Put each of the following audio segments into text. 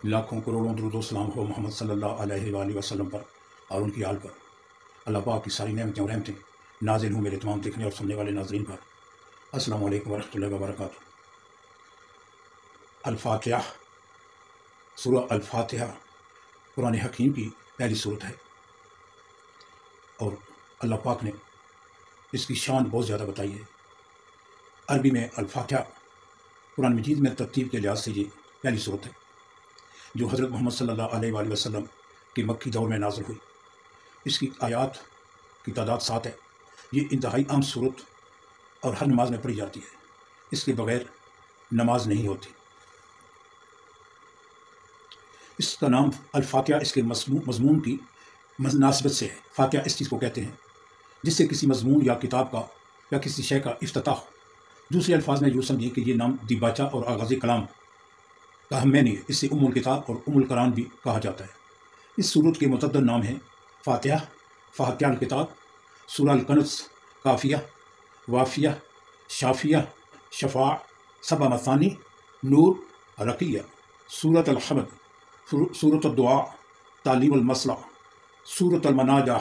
لاکھوں کروڑوں درود و سلام ہو محمد صلی اللہ علیہ وآلہ وسلم پر اور ان کی آل پر۔ اللہ پاک کی ساری نعمتیں اور رحمتیں نازل ہوں میرے تمام دیکھنے اور سننے والے ناظرین پر۔ السلام علیکم ورحمۃ اللہ وبرکاتہ۔ الفاتحہ، سورہ الفاتحہ قرآن حکیم کی پہلی سورت ہے، اور اللہ پاک نے اس کی شان بہت زیادہ بتائی ہے۔ عربی میں الفاتحہ قرآن مجید میں ترتیب کے لحاظ سے یہ پہلی سورت ہے جو حضرت محمد صلی اللہ علیہ وآلہ وسلم کے مکی دور میں نازل ہوئی۔ اس کی آیات کی تعداد 7 ہے۔ یہ انتہائی عام سورت اور ہر نماز میں پڑھی جاتی ہے۔ اس کے بغیر نماز نہیں ہوتی۔ اس کا نام الفاتحہ اس کے مضمون کی مناسبت سے ہے۔ فاتحہ اس چیز کو کہتے ہیں جس سے کسی مضمون یا کتاب کا یا کسی شے کا افتتاح ہو۔ دوسرے الفاظ میں یوں سمجھیں کہ یہ نام دیباچہ اور آغاز کلام کا ہم معنی ہے۔ اس سے ام الکتاب اور ام القرآن بھی کہا جاتا ہے۔ اس سورت کے متعدد نام ہیں: فاتحہ، فاتحہ الکتاب، سورہ الکنز، کافیہ، وافیہ، شافیہ، شفاع، سبع مثانی، نور، رقیہ، سورۃ الحمد، سورۃ الدعاء، تعلیم المصلح، سورۃ المناجہ،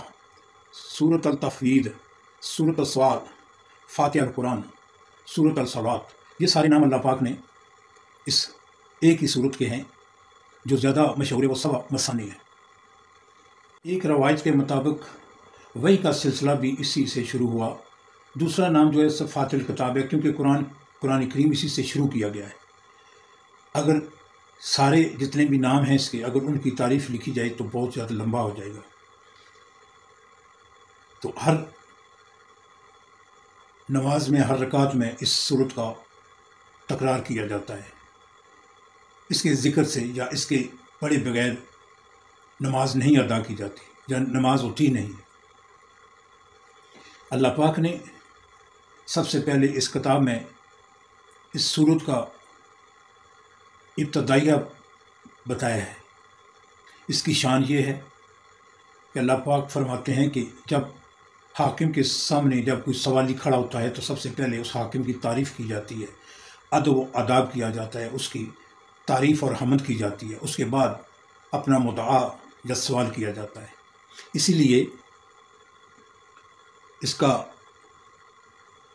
سورۃ التفویض، سورۃ السوال، فاتحہ القرآن، سورۃ الصلاۃ۔ یہ سارے نام اللہ پاک نے اس ایک ہی سورت کے ہیں۔ جو زیادہ مشہور ہے وہ سبع مثانی ہے۔ ایک روایت کے مطابق وحی کا سلسلہ بھی اسی سے شروع ہوا۔ دوسرا نام جو ہے فاتحہ الکتاب ہے کیونکہ قرآن کریم اسی سے شروع کیا گیا ہے۔ اگر سارے جتنے بھی نام ہیں اس کے اگر ان کی تعریف لکھی جائے تو بہت زیادہ لمبا ہو جائے گا۔ تو ہر نماز میں ہر رکعت میں اس سورت کا تکرار کیا جاتا ہے۔ اس کے ذکر سے یا اس کے پڑھے بغیر نماز نہیں ادا کی جاتی یا نماز ہوتی نہیں۔ اللہ پاک نے سب سے پہلے اس کتاب میں اس سورت کا ابتدائیہ بتایا ہے۔ اس کی شان یہ ہے کہ اللہ پاک فرماتے ہیں کہ جب حاکم کے سامنے جب کوئی سوالی کھڑا ہوتا ہے تو سب سے پہلے اس حاکم کی تعریف کی جاتی ہے، ادب و آداب کیا جاتا ہے، اس کی تعریف اور حمد کی جاتی ہے، اس کے بعد اپنا مدعا یا سوال کیا جاتا ہے۔ اسی لیے اس کا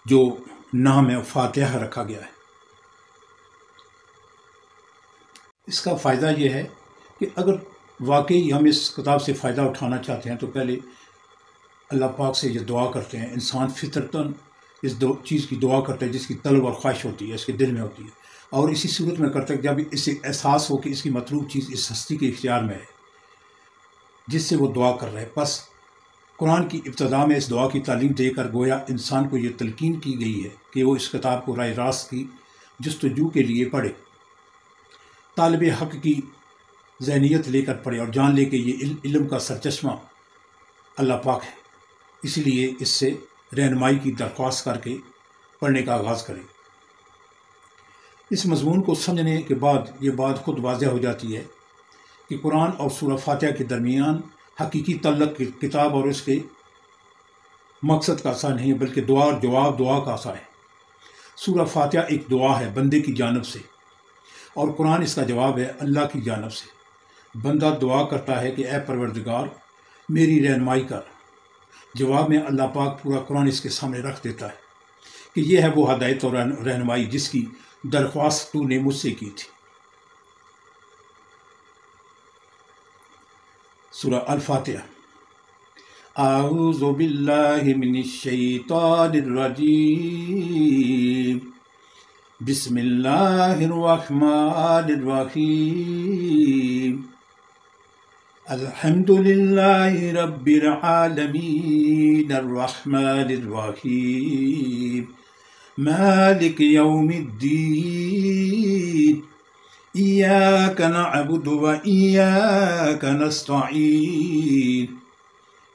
جو نام ہے فاتحہ رکھا گیا ہے۔ اس کا فائدہ یہ ہے کہ اگر واقعی ہم اس کتاب سے فائدہ اٹھانا چاہتے ہیں تو پہلے اللہ پاک سے یہ دعا کرتے ہیں۔ انسان فطرتاً اس چیز کی دعا کرتا ہے جس کی طلب اور خواہش ہوتی ہے، اس کے دل میں ہوتی ہے، اور اسی صورت میں کرتا ہے جب اسے احساس ہو کہ اس کی مطلوب چیز اس ہستی کے اختیار میں ہے جس سے وہ دعا کر رہا ہے۔ بس قرآن کی ابتدا میں اس دعا کی تعلیم دے کر گویا انسان کو یہ تلقین کی گئی ہے کہ وہ اس کتاب کو راہ راست کی جستجو کے لیے پڑھے، طالب حق کی ذہنیت لے کر پڑھے اور جان لے کہ یہ علم کا سرچشمہ اللہ پاک ہے، اسی لیے اس سے رہنمائی کی درخواست کر کے پڑھنے کا آغاز کرے۔ اس مضمون کو سمجھنے کے بعد یہ بات خود واضح ہو جاتی ہے کہ قرآن اور سورہ فاتحہ کے درمیان حقیقی تعلق کتاب اور اس کے مقصد کا سا نہیں بلکہ دعا اور جواب دعا کا سا ہے۔ سورہ فاتحہ ایک دعا ہے بندے کی جانب سے، اور قرآن اس کا جواب ہے اللہ کی جانب سے۔ بندہ دعا کرتا ہے کہ اے پروردگار میری رہنمائی کر۔ جواب میں اللہ پاک پورا قرآن اس کے سامنے رکھ دیتا ہے کہ یہ ہے وہ ہدایت اور رہنمائی جس کی درخواست تو نے مجھ سے کی تھی۔ سورہ الفاتحہ۔ اعوذ باللہ من الشیطان الرجیم، بسم اللہ الرحمن الرحیم، الحمد للہ رب العالمین، الرحمن الرحیم، مالک یوم الدین، ایاک نعبد و ایاک نستعین،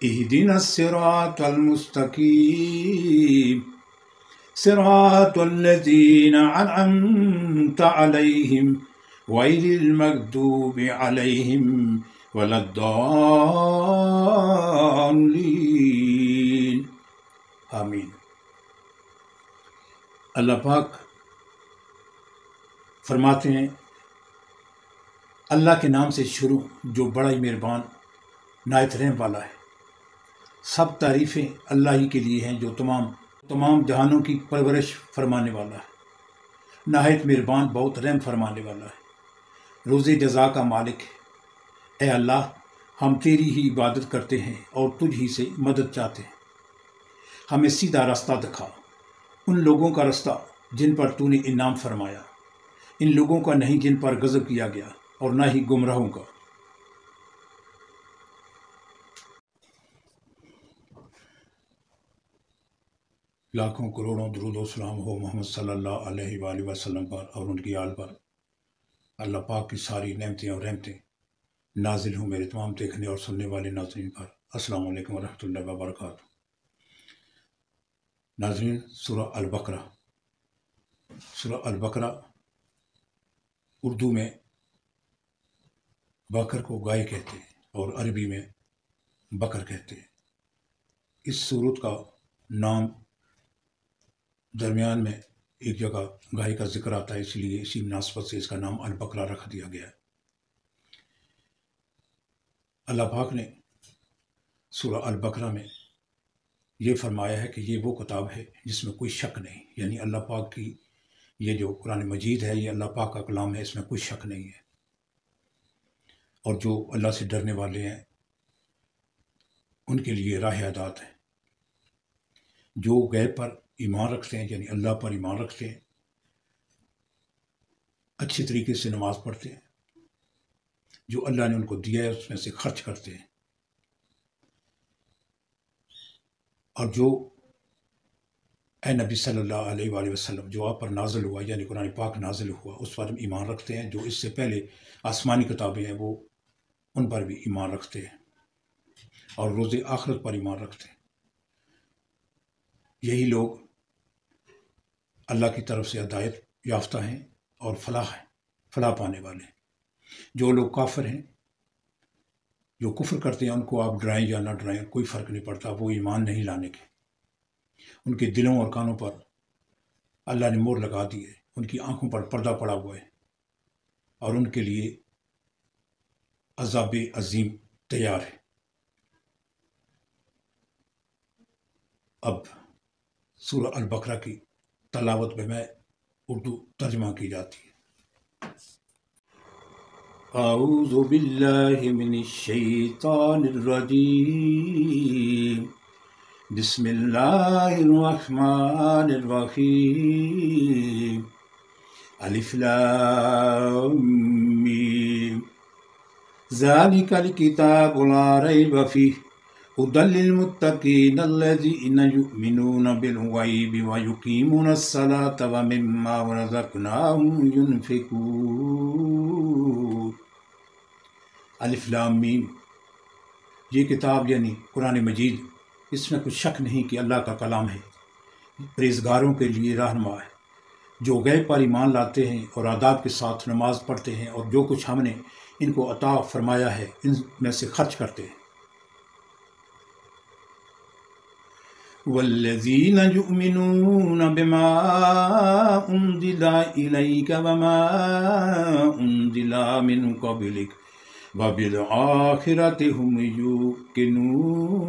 اہدنا الصراط المستقیم، صراط الذین انعمت علیہم غیر المغضوب علیہم ولا الضالین، آمین۔ اللہ پاک فرماتے ہیں اللہ کے نام سے شروع جو بڑا ہی مہربان نہایت رحم والا ہے۔ سب تعریفیں اللہ ہی کے لیے ہیں جو تمام جہانوں کی پرورش فرمانے والا ہے، نہایت مہربان بہت رحم فرمانے والا ہے، روز جزا کا مالک ہے۔ اے اللہ، ہم تیری ہی عبادت کرتے ہیں اور تجھ ہی سے مدد چاہتے ہیں۔ ہمیں سیدھا راستہ دکھا، ان لوگوں کا راستہ جن پر تو نے انعام فرمایا، ان لوگوں کا نہیں جن پر غضب کیا گیا، اور نہ ہی گمراہوں کا۔ لاکھوں کروڑوں درود و سلام ہو محمد صلی اللہ علیہ وآلہ وسلم پر اور ان کی آل پر۔ اللہ پاک کی ساری نعمتیں اور رحمتیں نازل ہوں میرے تمام دیکھنے اور سننے والے ناظرین پر۔ السلام علیکم ورحمۃ اللہ وبرکاتہ۔ ناظرین، سورہ البقرہ اردو میں بکر کو گائے کہتے ہیں اور عربی میں بکر کہتے ہیں۔ اس سورت کا نام درمیان میں ایک جگہ گائے کا ذکر آتا ہے، اس لیے اسی مناسبت سے اس کا نام البقرہ رکھ دیا گیا ہے۔ اللہ پاک نے سورہ البقرہ میں یہ فرمایا ہے کہ یہ وہ کتاب ہے جس میں کوئی شک نہیں، یعنی اللہ پاک کی یہ جو قرآن مجید ہے یہ اللہ پاک کا کلام ہے، اس میں کوئی شک نہیں ہے۔ اور جو اللہ سے ڈرنے والے ہیں ان کے لیے راہ ہدایت ہے۔ جو غیب پر ایمان رکھتے ہیں، یعنی اللہ پر ایمان رکھتے ہیں، اچھی طریقے سے نماز پڑھتے ہیں، جو اللہ نے ان کو دیا ہے اس میں سے خرچ کرتے ہیں، اور جو اے نبی صلی اللہ علیہ وآلہ وسلم جو آپ پر نازل ہوا، یعنی قرآن پاک نازل ہوا، اس پر ایمان رکھتے ہیں۔ جو اس سے پہلے آسمانی کتابیں ہیں وہ ان پر بھی ایمان رکھتے ہیں، اور روز آخرت پر ایمان رکھتے ہیں۔ یہی لوگ اللہ کی طرف سے ہدایت یافتہ ہیں اور فلاح پانے والے ہیں۔ جو لوگ کافر ہیں، جو کفر کرتے ہیں، ان کو آپ ڈرائیں یا نہ ڈرائیں کوئی فرق نہیں پڑتا، وہ ایمان نہیں لانے کے۔ ان کے دلوں اور کانوں پر اللہ نے مہر لگا دی ہے، ان کی آنکھوں پر پردہ پڑا ہوا ہے، اور ان کے لیے عذاب عظیم تیار ہے۔ اب سورہ البقرہ کی تلاوت میں اردو ترجمہ کی جاتی ہے۔ اعوذ باللہ من الشیطان الرجیم، بسم اللہ الرحمن الرحیم، الف لام میم، ذالک الکتاب لا ریب فیہ ھدی للمتقین الذین یؤمنون بالغیب ویقیمون الصلاۃ ومما رزقناہم ینفقون۔ الف لام میم، یہ کتاب یعنی قرآن مجید، اس میں کچھ شک نہیں کہ اللہ کا کلام ہے، پرہیزگاروں کے لیے رہنما ہے، جو غیب پر ایمان لاتے ہیں اور آداب کے ساتھ نماز پڑھتے ہیں، اور جو کچھ ہم نے ان کو عطا فرمایا ہے ان میں سے خرچ کرتے ہیں۔ والذین یؤمنون بما انزل الیک وما انزل من قبلک وبالآخرۃ هم یوقنون۔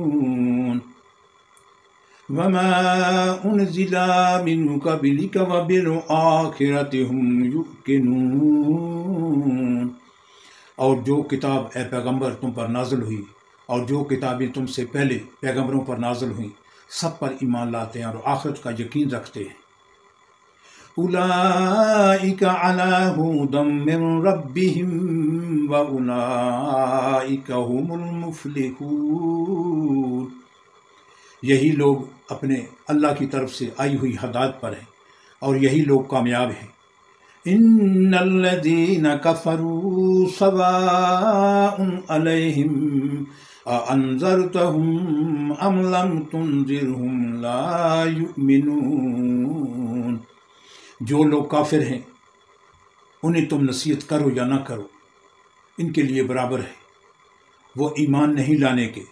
وما انزل من قبلک وبالآخرۃ هم یوقنون۔ اور جو کتاب اے پیغمبر تم پر نازل ہوئی، اور جو کتابیں تم سے پہلے پیغمبروں پر نازل ہوئیں، سب پر ایمان لاتے ہیں اور آخرت کا یقین رکھتے ہیں۔ اولئک علی ھدی من ربہم واولئک ھم المفلحون۔ یہی لوگ اپنے اللہ کی طرف سے آئی ہوئی ہدایت پر ہیں، اور یہی لوگ کامیاب ہیں۔ ان الذین کفروا سواء علیہم اانذرتہم ام لم تنذرہم لا یؤمنون۔ جو لوگ کافر ہیں انہیں تم نصیحت کرو یا نہ کرو، ان کے لیے برابر ہے، وہ ایمان نہیں لانے کے۔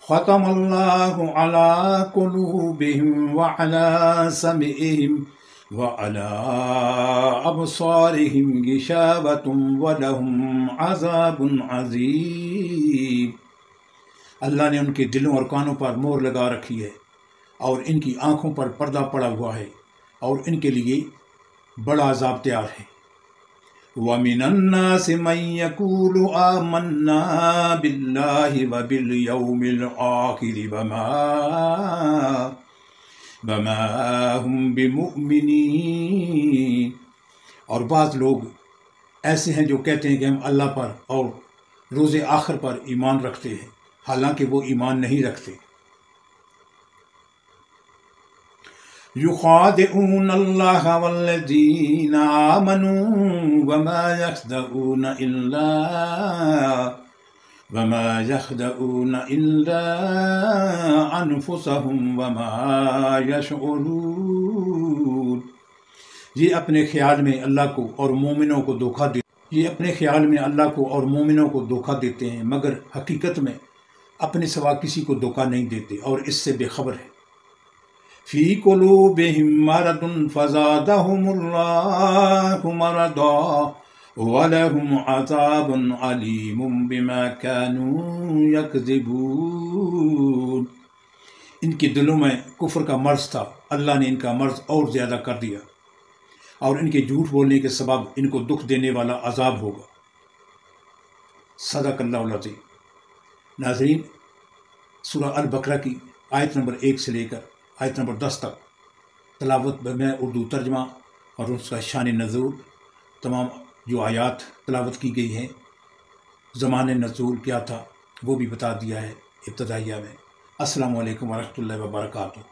ختم اللہ علی قلوبہم وعلی سمعہم وعلى أبصارهم غشاوة ولهم عذاب عظيم۔ اللہ نے ان کے دلوں اور کانوں پر مہر لگا رکھی ہے اور ان کی آنکھوں پر پردہ پڑا ہوا ہے اور ان کے لیے بڑا عذاب تیار ہے۔ وَمِنَ النَّاسِ مَن يَقُولُ آمَنَّا بِاللَّهِ وَبِالْيَوْمِ الْآخِرِ وَمَا هُمْ بِمُؤْمِنِينَ۔ اور بعض لوگ ایسے ہیں جو کہتے ہیں کہ ہم اللہ پر اور روز آخر پر ایمان رکھتے ہیں، حالانکہ وہ ایمان نہیں رکھتے۔ يخادعون الله والذين آمنوا وما يخدعون إلا أنفسهم وما يشعرون۔ یہ اپنے خیال میں اللہ کو اور مومنوں کو دھوکہ دیتے ہیں مگر حقیقت میں اپنے سوا کسی کو دھوکہ نہیں دیتے اور اس سے بے خبر ہے۔ فی قلوبہم مرض فزادہم اللہ مرضا ولہم عذاب علیم بما كانوا یکذبون۔ ان کے دلوں میں کفر کا مرض تھا، اللہ نے ان کا مرض اور زیادہ کر دیا اور ان کے جھوٹ بولنے کے سبب ان کو دکھ دینے والا عذاب ہوگا۔ صدق اللہ العظیم۔ ناظرین، سورہ البقرہ کی آیت نمبر 1 سے لے کر آیت نمبر 10 تک تلاوت میں اردو ترجمہ اور اس کا شان نزول، تمام جو آیات تلاوت کی گئی ہیں، زمان نزول کیا تھا وہ بھی بتا دیا ہے ابتدائیہ میں۔ السلام علیکم ورحمۃ اللہ وبرکاتہ۔